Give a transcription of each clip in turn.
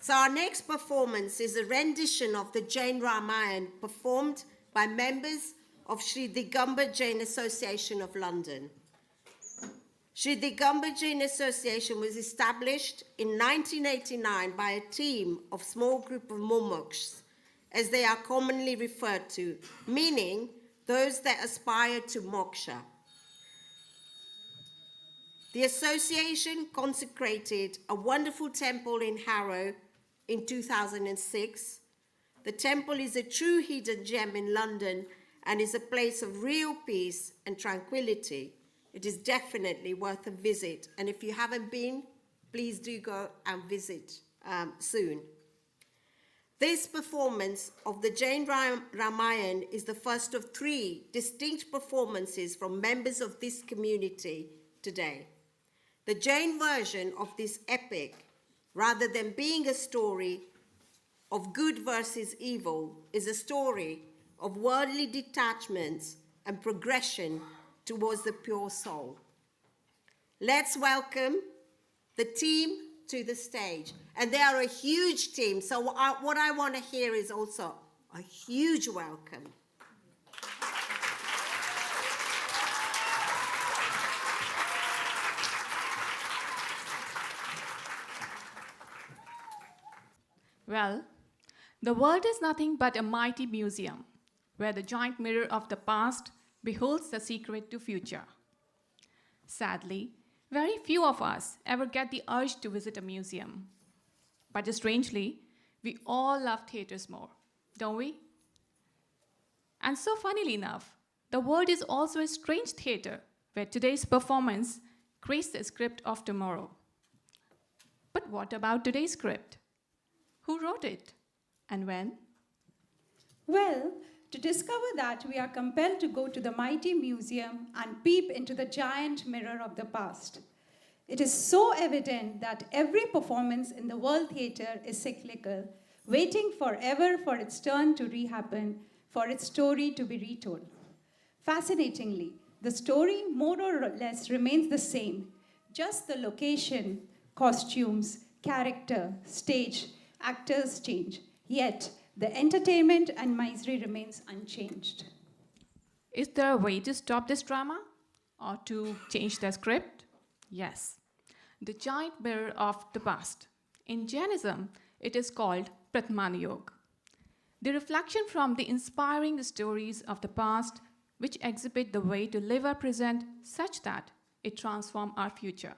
So our next performance is a rendition of the Jain Ramayan performed by members of Shree Digamber Jain Association of London. Shree Digamber Jain Association was established in 1989 by a team of small group of mummuks, as they are commonly referred to, meaning those that aspire to moksha. The association consecrated a wonderful temple in Harrow in 2006. The temple is a true hidden gem in London and is a place of real peace and tranquility. It is definitely worth a visit. And if you haven't been, please do go and visit soon. This performance of the Jain Ramayan is the first of 3 distinct performances from members of this community today. The Jain version of this epic, rather than being a story of good versus evil, is a story of worldly detachments and progression towards the pure soul. Let's welcome the team to the stage. And they are a huge team, so what I want to hear is also a huge welcome. Well, the world is nothing but a mighty museum where the giant mirror of the past beholds the secret to future. Sadly, very few of us ever get the urge to visit a museum. But strangely, we all love theaters more, don't we? And so funnily enough, the world is also a strange theater where today's performance creates the script of tomorrow. But what about today's script? Who wrote it? And when? Well, to discover that, we are compelled to go to the mighty museum and peep into the giant mirror of the past. It is so evident that every performance in the world theatre is cyclical, waiting forever for its turn to rehappen, for its story to be retold. Fascinatingly, the story more or less remains the same, just the location, costumes, character, stage, actors change. Yet, the entertainment and misery remains unchanged. Is there a way to stop this drama? Or to change the script? Yes. The giant mirror of the past. In Jainism, it is called Pratmanayog. The reflection from the inspiring stories of the past which exhibit the way to live our present such that it transforms our future.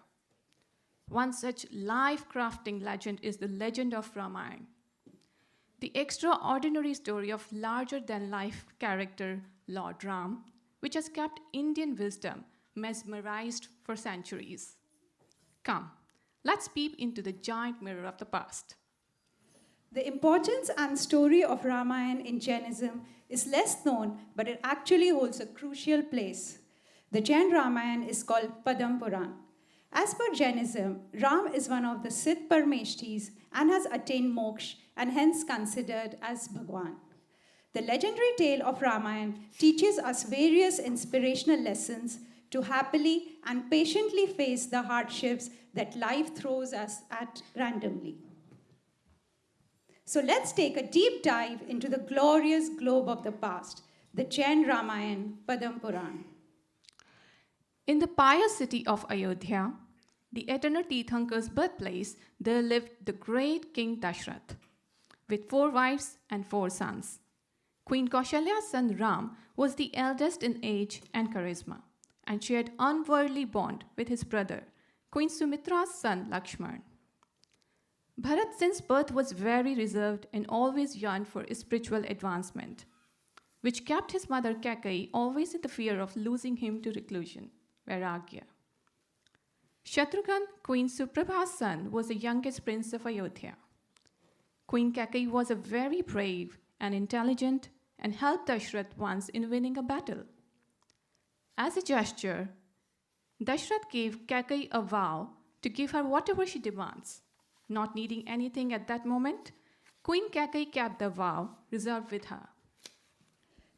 One such life-crafting legend is the legend of Ramayan, the extraordinary story of larger-than-life character Lord Ram, which has kept Indian wisdom mesmerized for centuries. Come, let's peep into the giant mirror of the past. The importance and story of Ramayan in Jainism is less known, but it actually holds a crucial place. The Jain Ramayan is called Padam Puran. As per Jainism, Ram is one of the Siddh Parameshtis and has attained moksha and hence considered as Bhagwan. The legendary tale of Ramayan teaches us various inspirational lessons to happily and patiently face the hardships that life throws us at randomly. So let's take a deep dive into the glorious globe of the past, the Jain Ramayan, Padam Puran. In the pious city of Ayodhya, the eternal Tirthankar's birthplace, there lived the great King Dashrath, with 4 wives and 4 sons. Queen Kaushalya's son Ram was the eldest in age and charisma, and shared unworldly bond with his brother, Queen Sumitra's son Lakshman. Bharat since birth was very reserved and always yearned for spiritual advancement, which kept his mother Kaikeyi always in the fear of losing him to reclusion, Vairagya. Shatrughan, Queen Suprabha's son, was the youngest prince of Ayodhya. Queen Kaikeyi was a very brave and intelligent and helped Dashrath once in winning a battle. As a gesture, Dashrath gave Kaikeyi a vow to give her whatever she demands. Not needing anything at that moment, Queen Kaikeyi kept the vow reserved with her.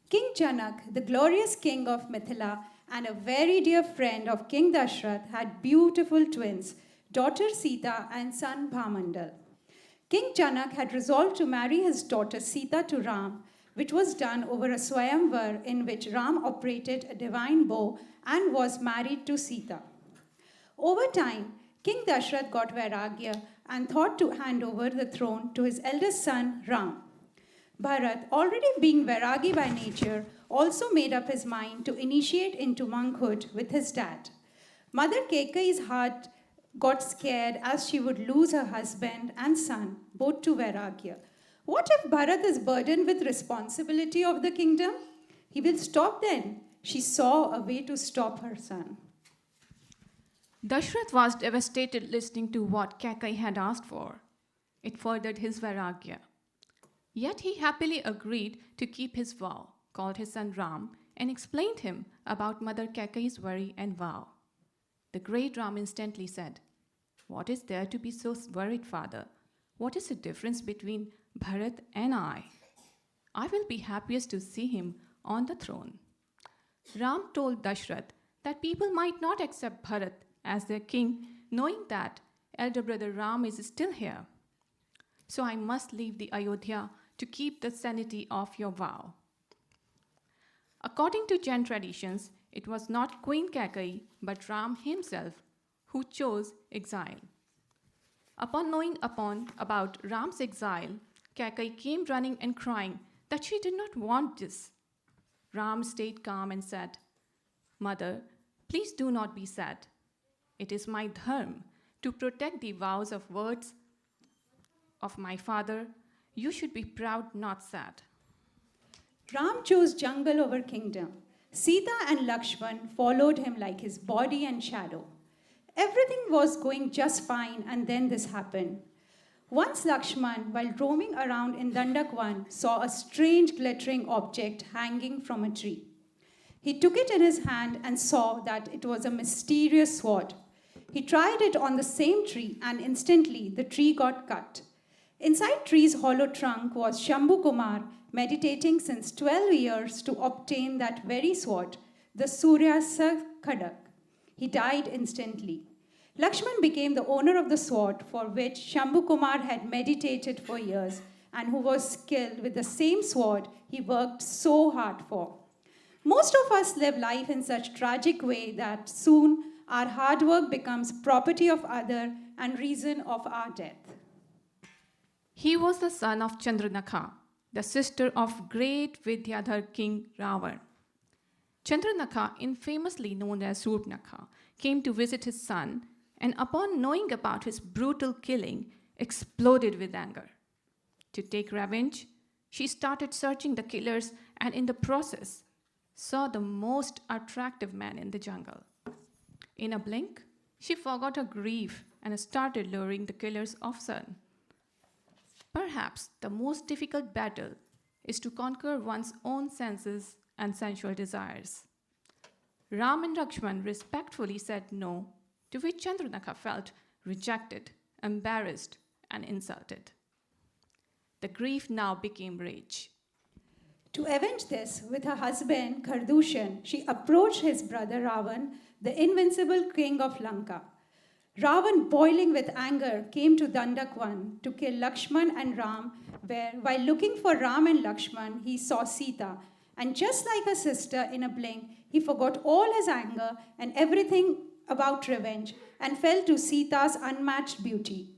King Janak, the glorious king of Mithila and a very dear friend of King Dashrath, had beautiful twins, daughter Sita and son Bhamandal. King Janak had resolved to marry his daughter Sita to Ram, which was done over a swayamvar in which Ram operated a divine bow and was married to Sita. Over time, King Dashrath got Vairagya and thought to hand over the throne to his eldest son Ram. Bharat, already being Vairagi by nature, also made up his mind to initiate into monkhood with his dad. Mother Kekai's heart got scared as she would lose her husband and son, both to Vairagya. What if Bharat is burdened with responsibility of the kingdom? He will stop then. She saw a way to stop her son. Dashrath was devastated listening to what Kekai had asked for. It furthered his Vairagya. Yet he happily agreed to keep his vow, called his son Ram, and explained him about Mother Kekai's worry and vow. The great Ram instantly said, "What is there to be so worried, father? What is the difference between Bharat and I? I will be happiest to see him on the throne." Ram told Dashrath that people might not accept Bharat as their king, knowing that elder brother Ram is still here. "So I must leave the Ayodhya to keep the sanity of your vow." According to Jain traditions, it was not Queen Kekai but Ram himself who chose exile. Upon knowing about Ram's exile, Kekai came running and crying that she did not want this. Ram stayed calm and said, "Mother, please do not be sad. It is my dharma to protect the vows of words of my father. You should be proud, not sad." Ram chose jungle over kingdom. Sita and Lakshman followed him like his body and shadow. Everything was going just fine, and then this happened. Once Lakshman, while roaming around in Dandakwan, saw a strange glittering object hanging from a tree. He took it in his hand and saw that it was a mysterious sword. He tried it on the same tree, and instantly the tree got cut. Inside tree's hollow trunk was Shambhu Kumar, meditating since 12 years to obtain that very sword, the Suryasa Khadak. He died instantly. Lakshman became the owner of the sword for which Shambhu Kumar had meditated for years and who was skilled with the same sword he worked so hard for. Most of us live life in such tragic way that soon our hard work becomes property of other and reason of our death. He was the son of Chandranakha, the sister of great Vidyadhar king Ravan. Chandranakha, infamously known as Surpanakha, came to visit his son and upon knowing about his brutal killing, exploded with anger. To take revenge, she started searching the killers and in the process saw the most attractive man in the jungle. In a blink, she forgot her grief and started luring the killers of son. Perhaps the most difficult battle is to conquer one's own senses and sensual desires. Ram and Lakshman respectfully said no, to which Chandranakha felt rejected, embarrassed, and insulted. The grief now became rage. To avenge this, with her husband Khardushan, she approached his brother Ravan, the invincible king of Lanka. Ravan, boiling with anger, came to Dandakwan to kill Lakshman and Ram, where, while looking for Ram and Lakshman, he saw Sita. And just like a sister, in a blink, he forgot all his anger and everything about revenge and fell to Sita's unmatched beauty.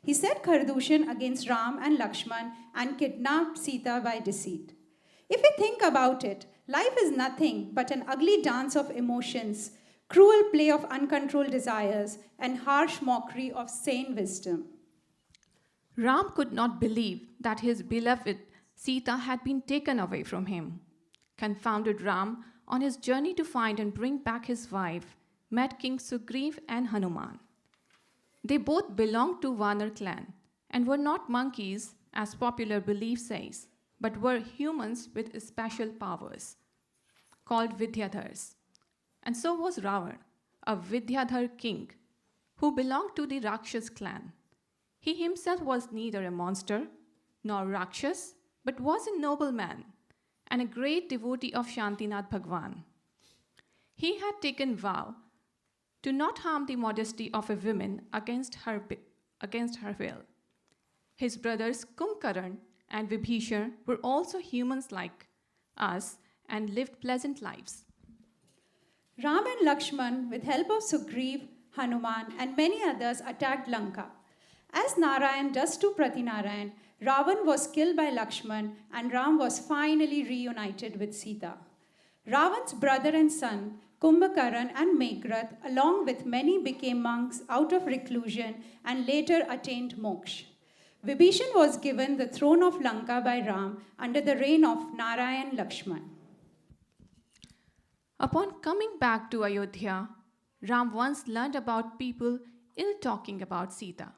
He set Khardushan against Ram and Lakshman and kidnapped Sita by deceit. If we think about it, life is nothing but an ugly dance of emotions, cruel play of uncontrolled desires, and harsh mockery of sane wisdom. Ram could not believe that his beloved Sita had been taken away from him. Confounded Ram, on his journey to find and bring back his wife, met King Sugriv and Hanuman. They both belonged to Vanar clan and were not monkeys, as popular belief says, but were humans with special powers, called Vidyadhars. And so was Ravan, a Vidyadhar king, who belonged to the Rakshas clan. He himself was neither a monster nor Rakshas, but was a noble man and a great devotee of Shantinath Bhagwan. He had taken vow to not harm the modesty of a woman against her will. His brothers Kumbhakarna and Vibhishana were also humans like us and lived pleasant lives. Ram and Lakshman, with help of Sugriv, Hanuman, and many others, attacked Lanka. As Narayan does to Pratinarayan, Ravan was killed by Lakshman and Ram was finally reunited with Sita. Ravan's brother and son, Kumbhakarna and Meghrath, along with many, became monks out of reclusion and later attained moksha. Vibhishan was given the throne of Lanka by Ram under the reign of Narayan Lakshman. Upon coming back to Ayodhya, Ram once learned about people ill-talking about Sita.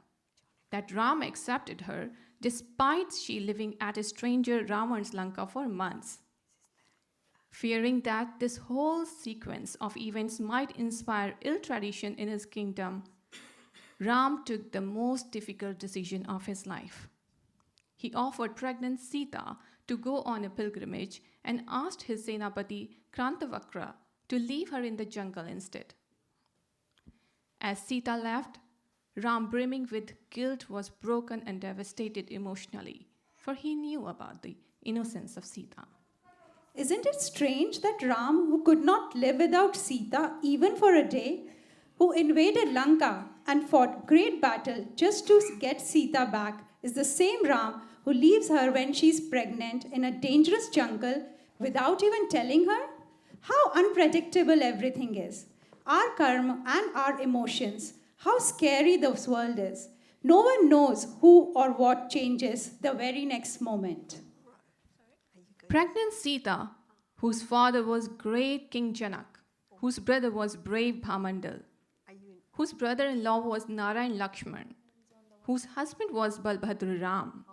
That Ram accepted her despite she living at a stranger Ravan's Lanka for months. Fearing that this whole sequence of events might inspire ill tradition in his kingdom, Ram took the most difficult decision of his life. He offered pregnant Sita to go on a pilgrimage and asked his Senapati Krantavakra to leave her in the jungle instead. As Sita left, Ram, brimming with guilt, was broken and devastated emotionally, for he knew about the innocence of Sita. Isn't it strange that Ram, who could not live without Sita even for a day, who invaded Lanka and fought great battle just to get Sita back, is the same Ram who leaves her when she's pregnant in a dangerous jungle without even telling her? How unpredictable everything is. Our karma and our emotions, how scary this world is. No one knows who or what changes the very next moment. Pregnant Sita, whose father was great King Janak, whose brother was brave Bhamandal, whose brother-in-law was Narayan Lakshman, whose husband was Balbhadra Ram.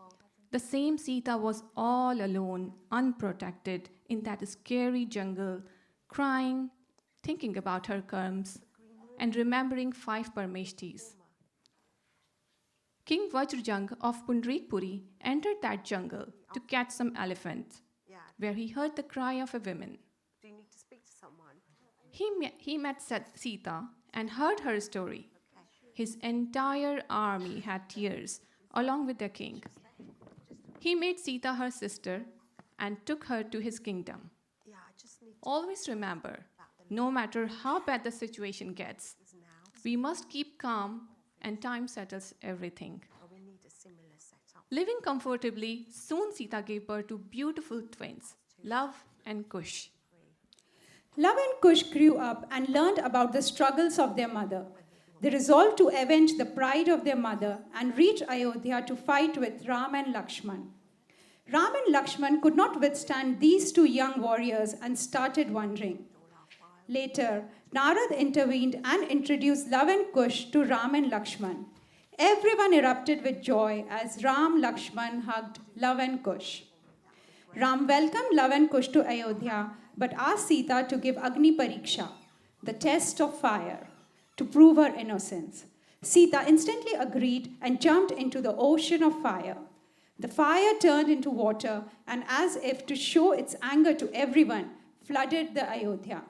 The same Sita was all alone, unprotected, in that scary jungle, crying, thinking about her karmas, and remembering 5 Parmeshtis. King Vajrajang of Pundarikpuri entered that jungle to catch some elephants, where he heard the cry of a woman. Do you need to speak to someone? He met Sita and heard her story. His entire army had tears, along with the king. He made Sita her sister and took her to his kingdom. Always remember, no matter how bad the situation gets, we must keep calm and time settles everything. Living comfortably, soon Sita gave birth to beautiful twins, Love and Kush. Love and Kush grew up and learned about the struggles of their mother. They resolved to avenge the pride of their mother and reach Ayodhya to fight with Ram and Lakshman. Ram and Lakshman could not withstand these 2 young warriors and started wandering. Later, Narad intervened and introduced Love and Kush to Ram and Lakshman. Everyone erupted with joy as Ram Lakshman hugged Love and Kush. Ram welcomed Love and Kush to Ayodhya but asked Sita to give Agni Pariksha, the test of fire, to prove her innocence. Sita instantly agreed and jumped into the ocean of fire. The fire turned into water and, as if to show its anger to everyone, flooded the Ayodhya.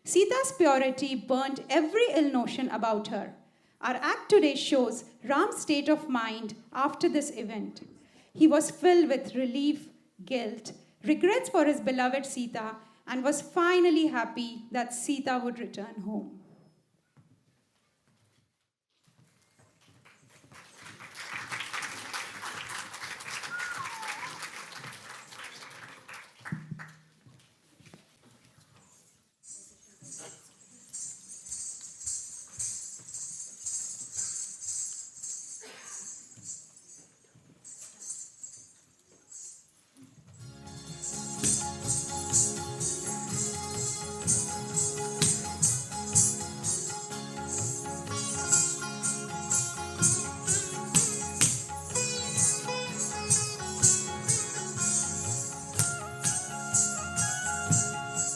Sita's purity burnt every ill notion about her. Our act today shows Ram's state of mind after this event. He was filled with relief, guilt, regrets for his beloved Sita, and was finally happy that Sita would return home.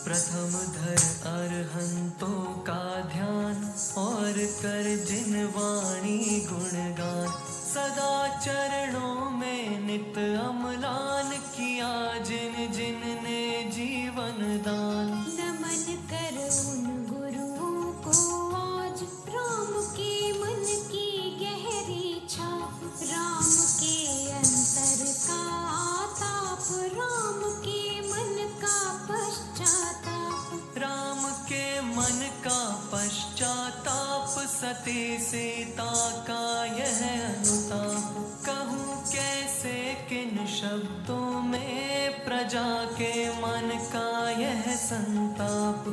प्रथम धर अरहंतों का ध्यान और कर जिन वाणी गुणगान सदा चरणों में नित अम्लान किया जिन जिन ने जीवन दान नमन कर उन गुरुओं को आज राम के मन की गहरी छाप राम के सती सीता का यह अनुताप कहूँ कैसे किन शब्दों में, प्रजा के मन का यह संताप।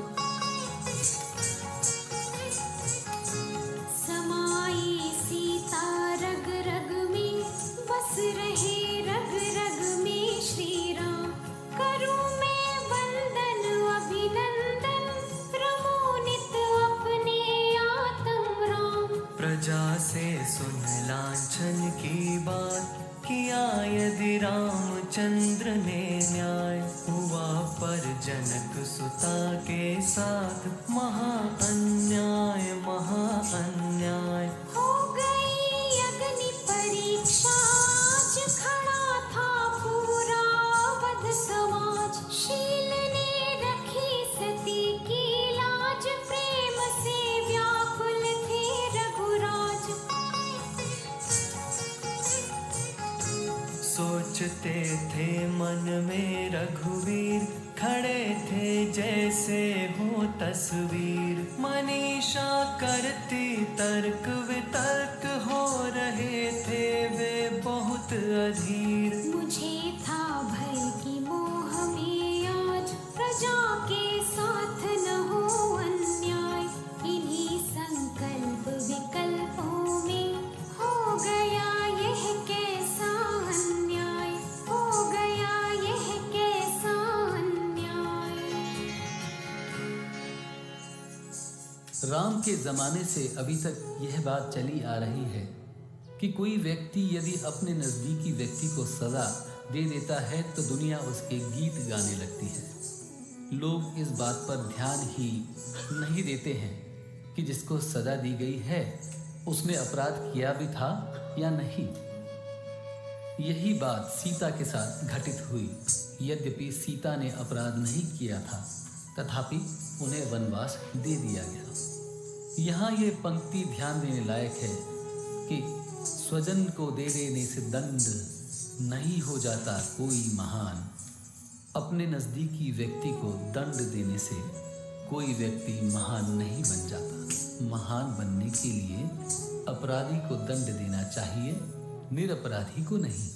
समाई सीता रग रग में, बस रहे रग रग में श्री राम। करूं मैं वंदन अभिनंदन, रमोनित अपने आत्म राम। प्रजा से सुन लांछन की बात, किया यदि रामचंद्र ने न्याय। हुआ पर जनक सुता के साथ, महा अन्याय महा अन्याय। हो गई अग्नि परीक्षा, आज खड़ा था पूरा वध समाज। शील ने रखी सती की लाज, प्रेम से व्याकुल थे रघुराज। सोचते थे मन में रघुवीर, खड़े थे जैसे हो तस्वीर। मनीषा करती तर्क वितर्क, हो रहे थे वे बहुत अधीर। मुझे था भय की मोह में आज, प्रजा के साथ न हो अन्याय। इन्हीं संकल्प विकल्पों में, हो गया यह कैसा अन्याय। हो गया यह कैसा अन्याय। राम के ज़माने से अभी तक यह बात चली आ रही है कि कोई व्यक्ति यदि अपने नज़दीकी व्यक्ति को सज़ा दे देता है तो दुनिया उसके गीत गाने लगती है। लोग इस बात पर ध्यान ही नहीं देते हैं कि जिसको सज़ा दी गई है उसने अपराध किया भी था या नहीं। यही बात सीता के साथ घटित हुई। यद्यपि सीता ने अपराध नहीं किया था, तथापि उन्हें वनवास दे दिया गया। यहाँ ये पंक्ति ध्यान देने लायक है कि स्वजन को दे देने से दंड नहीं हो जाता कोई महान। अपने नज़दीकी व्यक्ति को दंड देने से कोई व्यक्ति महान नहीं बन जाता। महान बनने के लिए अपराधी को दंड देना चाहिए, निरपराधी को नहीं।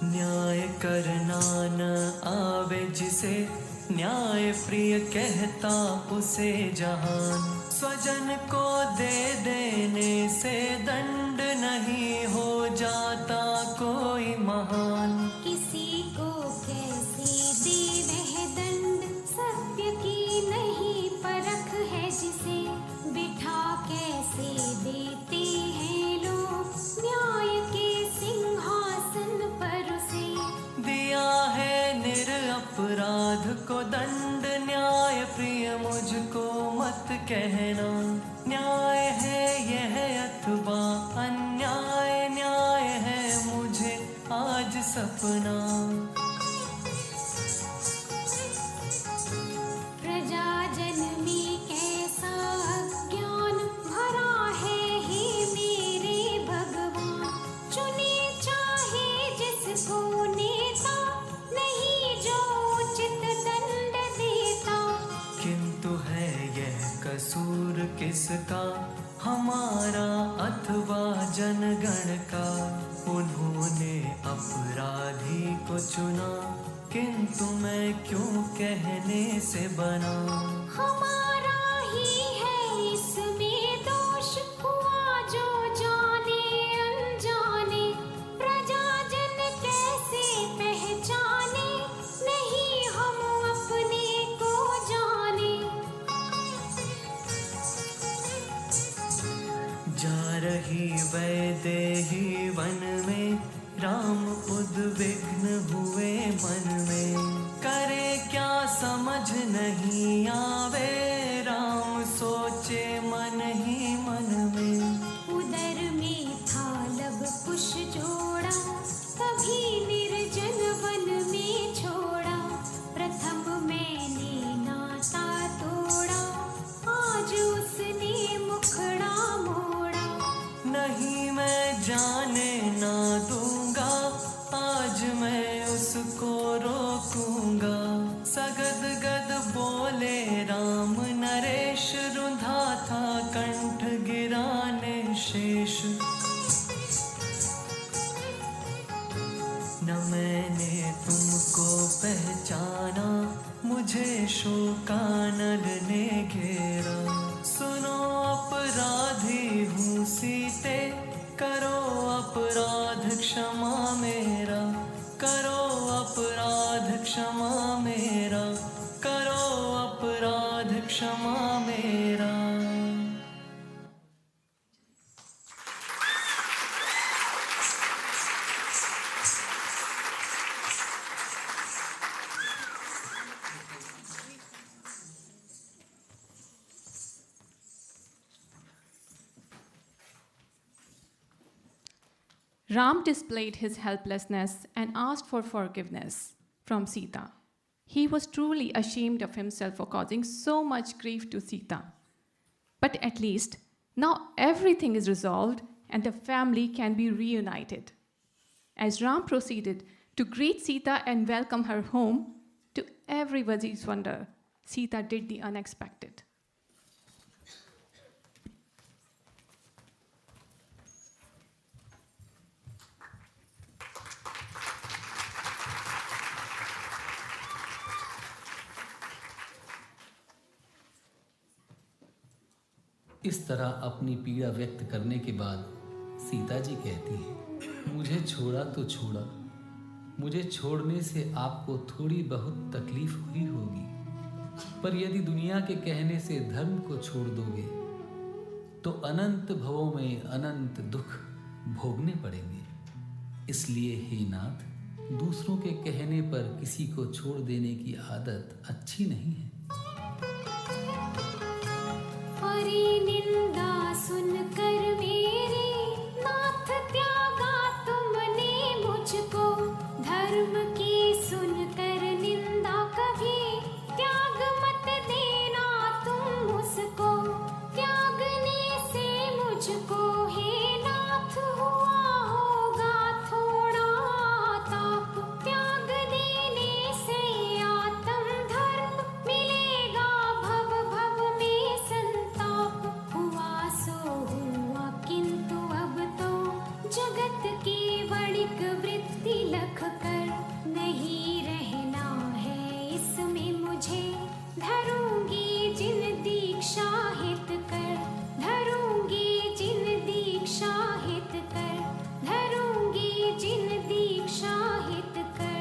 न्याय करना न आवे जिसे, न्याय प्रिय कहता उसे जहान। स्वजन को दे देने से दंड नहीं हो जाता कोई महान। किसी को कैसे दे वह दंड, सत्य की नहीं परख है जिसे। बिठा कैसे देते हैं लोग, न्याय के सिंहासन पर उसे। दिया है निरपराध को दंड, न्याय प्रिय मुझको मत कहना। न्याय है यह अथवा अन्याय, न्याय है मुझे आज सपना। प्रजा जन में कैसा अज्ञान भरा है हे मेरे भगवान। चुने चाहे जिसको नेता, नहीं जो उचित दंड देता। किंतु है यह कसूर किसका, हमारा अथवा जनगण का। उन्होंने अपराधी को चुना, किंतु मैं क्यों कहने से बना। हमारा ही है इसमें दोष, हुआ जो जाने अनजाने। प्रजाजन कैसे पहचाने, नहीं हम अपने को जाने। जा रही वैदेही वन में, राम उद्विग्न हुए मन में। करे क्या समझ नहीं आवे, राम सोचे मन ही मन में। उदर में था लब कुश जोड़ा, तभी निर्जन वन में छोड़ा। प्रथम मैंने नाता तोड़ा, आज उसने मुखड़ा मोड़ा। नहीं मैं जाने ना दूंगा, आज मैं उसको रो मुझे शोकानल ने घेरा। सुनो अपराधी हूँ सीते, करो अपराध क्षमा मेरा, करो अपराध क्षमा मेरा, करो अपराध क्षमा मेरा। Ram displayed his helplessness and asked for forgiveness from Sita. He was truly ashamed of himself for causing so much grief to Sita. But at least now everything is resolved and the family can be reunited. As Ram proceeded to greet Sita and welcome her home, to everybody's wonder, Sita did the unexpected. इस तरह अपनी पीड़ा व्यक्त करने के बाद सीता जी कहती हैं, मुझे छोड़ा तो छोड़ा, मुझे छोड़ने से आपको थोड़ी बहुत तकलीफ हुई होगी, पर यदि दुनिया के कहने से धर्म को छोड़ दोगे तो अनंत भवों में अनंत दुख भोगने पड़ेंगे। इसलिए हे नाथ, दूसरों के कहने पर किसी को छोड़ देने की आदत अच्छी नहीं है। हरी निंदा सुनकर मेरी नाथ त्यागा तुमने मुझको, धर्म की सुनकर निंदा कभी त्याग मत देना तुम उसको, त्यागने से मुझको हे नाथ हुआ होगा थोड़ा ताप, त्याग देने से आत्म धर्म मिलेगा भव भव में संताप। हुआ सो हुआ किंतु अब तो जगत की बड़िक वृत्ति लख कर नहीं रहना है इसमें मुझे, धरूंगी जिन दीक्षा हित कर, धरूंगी जिन दीक्षा हित कर, धरूंगी जिन दीक्षा हित कर।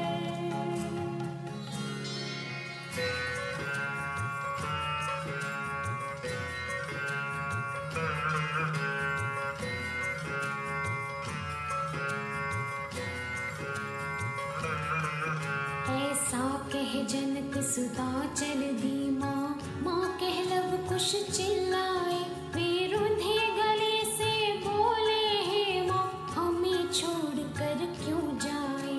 ऐसा कह जनक सुता चल दी माँ, माँ कह लव कुश चिल्लाए, वे रुंधे गले से बोले हे माँ, हमें छोड़ कर क्यों जाए।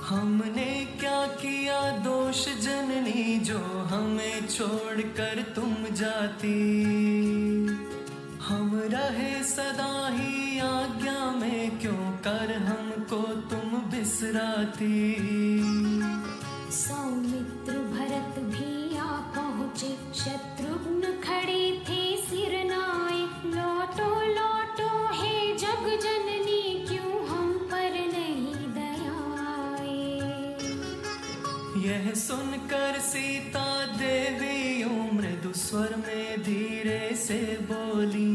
हमने क्या किया दोष जननी जो हमें छोड़कर तुम जाती, हम रहे सदा ही आज्ञा में क्यों कर हमको तुम बिसराती। सौमित्र भरत भी आ पहुँचे, शत्रुघ्न खड़े थे सिर नाए, लौटो लौटो हे जग जननी क्यों हम पर नहीं दया आए। यह सुनकर सीता देवी मृदु स्वर में धीरे से बोली,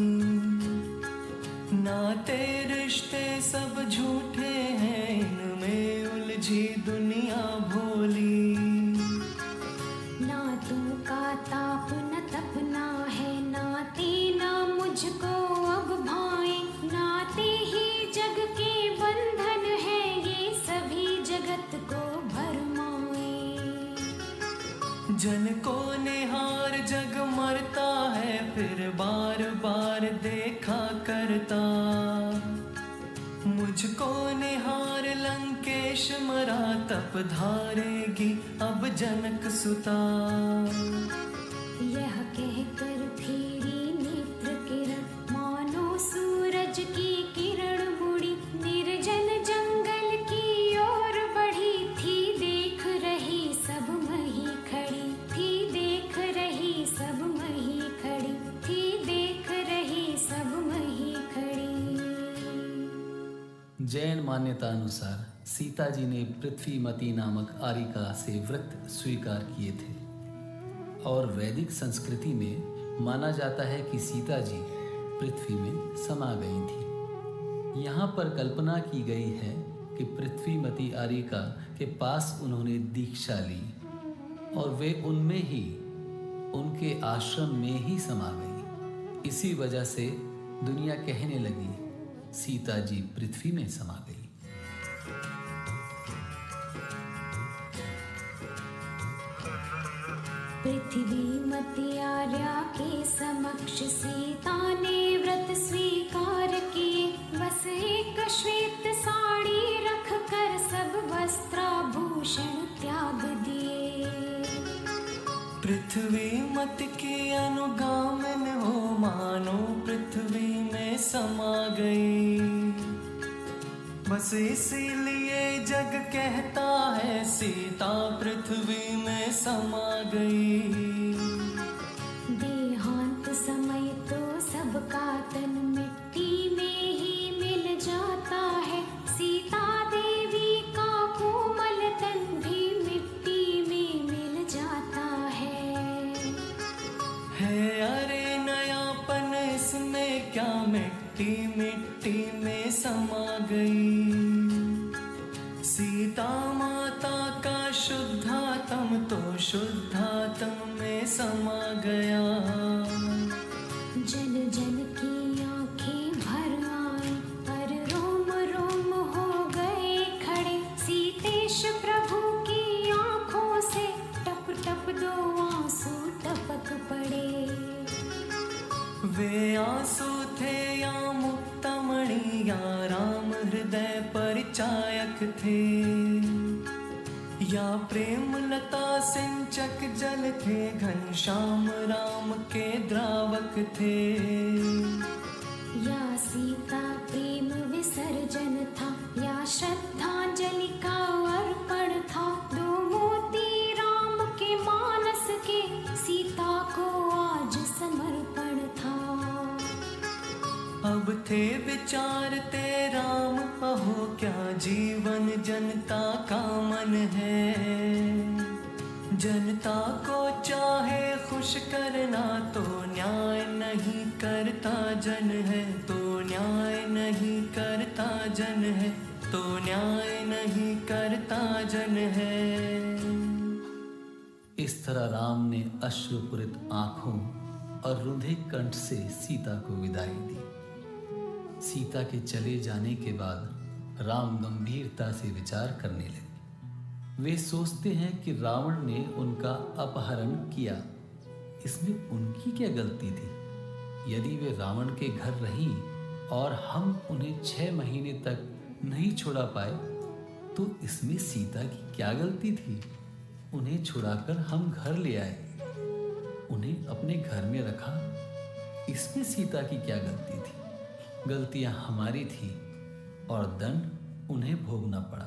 नाते रिश्ते सब झूठे हैं, इनमें उलझी दुनिया भोली। ना तुमका ताप न तपना है, नाते ना मुझको अब भाए, नाते ही जग के बंधन है, ये सभी जगत को भरमाए। जन को निहार जग मरता है, फिर बार बार देखा करता, मुझको निहार लंकेश मरा, तप धारेगी अब जनक सुता। यह कहकर फेरी नेत्र किरण, मानो सूरज की किरण मुड़ी, निर्जन जंगल की ओर बढ़ी थी, देख रही सब मही खड़ी थी, देख रही सब मही खड़ी थी, देख रही सब मही खड़ी। जैन मान्यता अनुसार सीता जी ने पृथ्वीमती नामक आरिका से व्रत स्वीकार किए थे और वैदिक संस्कृति में माना जाता है कि सीता जी पृथ्वी में समा गई थी। यहाँ पर कल्पना की गई है कि पृथ्वीमती आरिका के पास उन्होंने दीक्षा ली और वे उनमें ही उनके आश्रम में ही समा गई। इसी वजह से दुनिया कहने लगी सीता जी पृथ्वी में समा गई। पृथ्वी मति आर्या के समक्ष सीता ने व्रत स्वीकार किए। बस एक श्वेत साड़ी रख कर सब वस्त्राभूषण त्याग दिए। पृथ्वी मत की अनुगामिन हो मानो पृथ्वी में समा गई। बस इसीलिए जग कहता है सीता पृथ्वी में समा गई। देहांत समय तो सबका तन मिट्टी में ही मिल जाता है। सीता देवी का कोमल तन भी मिट्टी में मिल जाता है। अरे नयापन इसमें क्या, मिट्टी मिट्टी में समा गई। सीता माता का शुद्धात्म तो शुद्धात्म में समा गया। जन जन की आंखें भर आई पर रोम रोम हो गए खड़े। सीतेश प्रभु की आंखों से टप टप दो आंसू टपक पड़े। वे आंसू थे या मुक्तमणि या राम हृदय परिचायक थे, या प्रेम लता सिंचक जल थे घनश्याम राम के द्रावक थे। या सीता प्रेम विसर्जन था या श्रद्धांजलि का अर्पण था। दो मोती राम के मानस के सीता को आज समर्पण था। अब थे विचारते राम अहो क्या जीवन जनता का मन है। जनता को चाहे खुश करना तो न्याय नहीं करता जन है, तो न्याय नहीं करता जन है, तो न्याय नहीं करता जन है। इस तरह राम ने अश्रुपूरित आंखों और रुंधे कंठ से सीता को विदाई दी। सीता के चले जाने के बाद राम गंभीरता से विचार करने लगे। वे सोचते हैं कि रावण ने उनका अपहरण किया, इसमें उनकी क्या गलती थी। यदि वे रावण के घर रहीं और हम उन्हें 6 महीने तक नहीं छुड़ा पाए तो इसमें सीता की क्या गलती थी। उन्हें छुड़ाकर हम घर ले आए, उन्हें अपने घर में रखा, इसमें सीता की क्या गलती थी। गलतियां हमारी थी और दंड उन्हें भोगना पड़ा।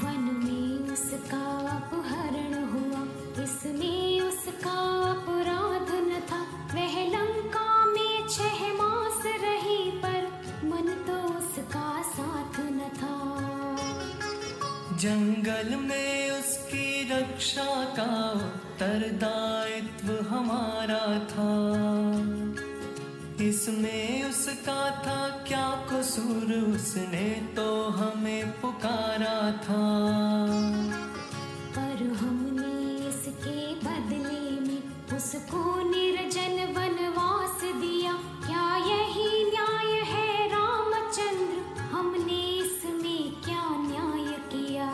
वन में उसका अपहरण हुआ, इसमें उसका अपराध न था। वह लंका में 6 मास रही पर मन तो उसका साथ न था। जंगल में उसकी रक्षा का उत्तरदायित्व हमारा था। इसमें उसका था क्या कसूर, उसने तो हमें पुकारा था। पर हमने इसके बदले में उसको निर्जन वनवास दिया। क्या यही न्याय है रामचंद्र, हमने इसमें क्या न्याय किया।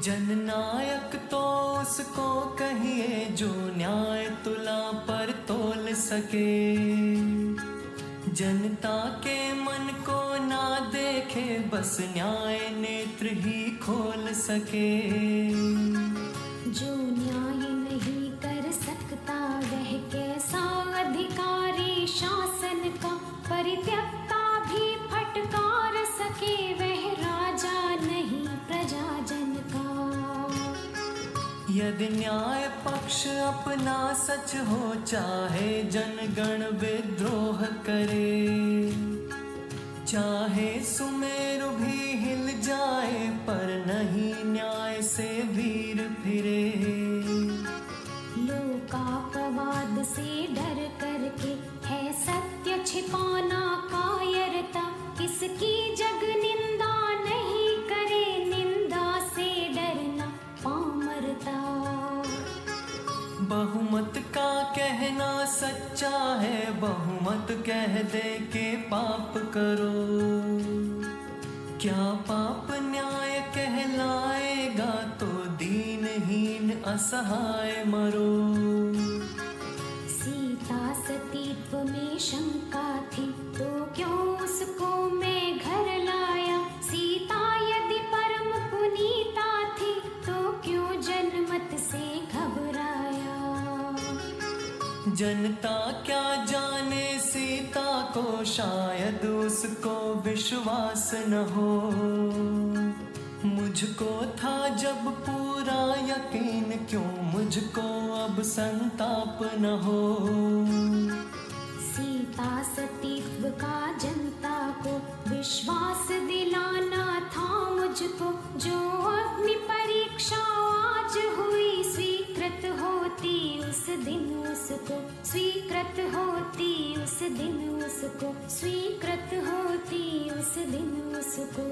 जननायक तो उसको कहिए जो न्याय तुला पर तोल सके। जनता के मन को ना देखे, बस न्याय नेत्र ही खोल सके। जो न्याय नहीं कर सकता वह कैसा अधिकारी शासन का। परित्यक्ता भी फटकार सके, वह राजा नहीं प्रजाजन का। यदि न्याय पक्ष अपना सच हो, चाहे जनगण विद्रोह करे, चाहे सुमेरु भी हिल जाए, पर नहीं न्याय से वीर फिरे। लोकापवाद से डर करके है सत्य छिपाना कायरता, किसकी जग निंदा नहीं करे, निंदा से डरना पामरता। बहुमत का कहना सच्चा है, बहुमत कह दे के पाप करो, क्या पाप न्याय कहलाएगा, तो दीनहीन असहाय मरो। सीता सतीत्व में शंका थी, तो क्यों उसको मैं घर लाया, सीता यदि परम पुनीता थी, तो क्यों जनमत से घबराया। जनता क्या जाने सीता को, शायद उसको विश्वास न हो, मुझको था जब पूरा यकीन, क्यों मुझको अब संताप न हो। सीता सतीत्व का जनता को विश्वास दिलाना था मुझको, जो अग्नि परीक्षा आज हुई, स्वीकृत होती उस दिन उसको, स्वीकृत होती उस दिन उसको, स्वीकृत होती उस दिन उसको।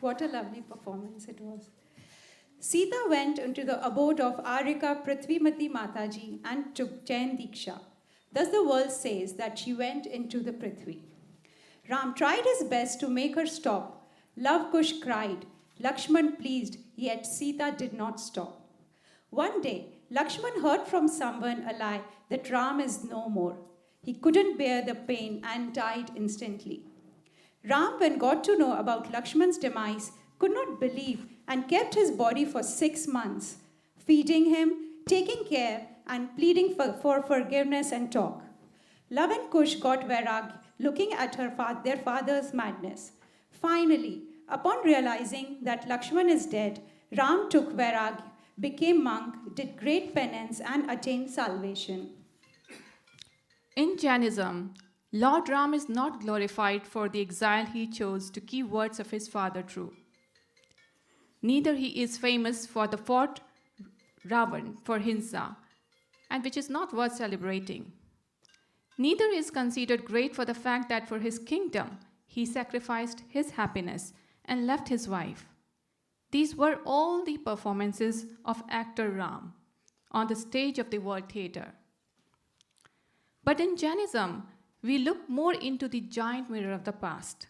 What a lovely performance it was. Sita went into the abode of Arika Prithvimati Mataji and took Jain Diksha. Thus the world says that she went into the Prithvi. Ram tried his best to make her stop. Love Kush cried. Lakshman pleased, yet Sita did not stop. One day, Lakshman heard from someone a lie that Ram is no more. He couldn't bear the pain and died instantly. Ram, when got to know about Lakshman's demise, could not believe and kept his body for 6 months, feeding him, taking care, and pleading for forgiveness and talk. Love and Kush got Vairag, looking at their father's madness. Finally, upon realizing that Lakshman is dead, Ram took Vairag, became monk, did great penance, and attained salvation. In Jainism, Lord Ram is not glorified for the exile he chose to keep words of his father true. Neither he is famous for the fought Ravan for Hinsa, and which is not worth celebrating. Neither is considered great for the fact that for his kingdom he sacrificed his happiness and left his wife. These were all the performances of actor Ram on the stage of the world theatre. But in Jainism, we look more into the giant mirror of the past.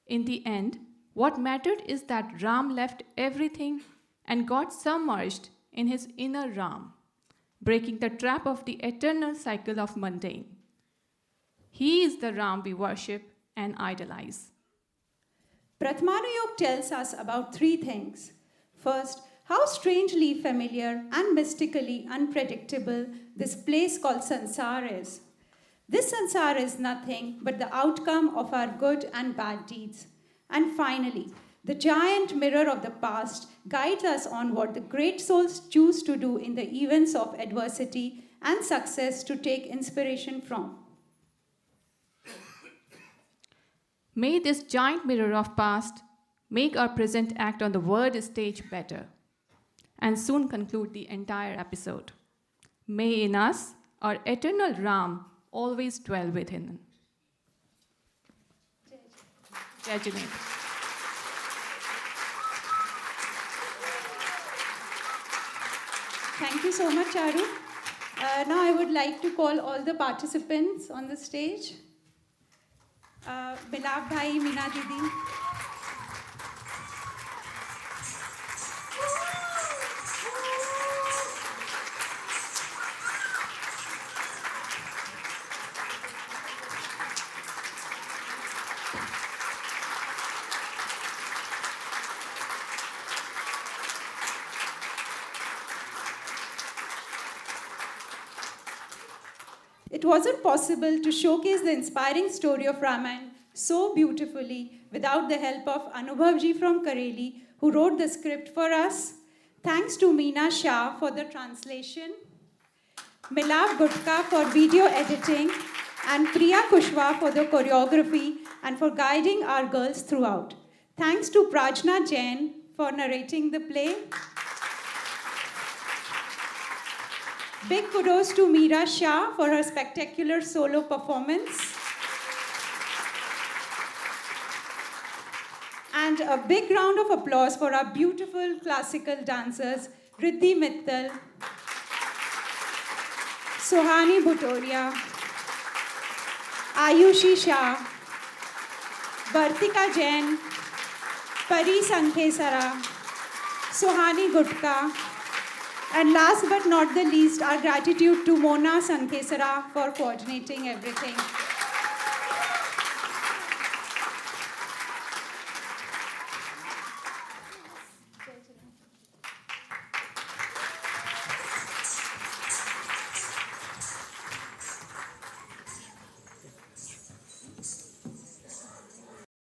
In the end, what mattered is that Ram left everything and got submerged in his inner Ram, breaking the trap of the eternal cycle of mundane. He is the Ram we worship and idolize. Pratmanayog tells us about 3 things. First, how strangely familiar and mystically unpredictable this place called Sansar is. This Sansar is nothing but the outcome of our good and bad deeds. And finally, the giant mirror of the past guides us on what the great souls choose to do in the events of adversity and success to take inspiration from. May this giant mirror of past make our present act on the world stage better, and soon conclude the entire episode. May in us our eternal Ram always dwell within. Jai Jinesh. Thank you so much, Charu. Now I would like to call all the participants on the stage. Milab Bhai, Meena Didi. It wasn't possible to showcase the inspiring story of Ramayan so beautifully without the help of Anubhavji from Kareli, who wrote the script for us. Thanks to Meena Shah for the translation, Milab Gutka for video editing, and Priya Kushwa for the choreography and for guiding our girls throughout. Thanks to Prajna Jain for narrating the play. Big kudos to Meera Shah for her spectacular solo performance. And a big round of applause for our beautiful classical dancers, Riddhi Mittal, Sohani Bhutoria, Ayushi Shah, Vartika Jain, Pari Sankhesara, Sohani Gutka, and last but not the least, our gratitude to Mona Sankhesara for coordinating everything.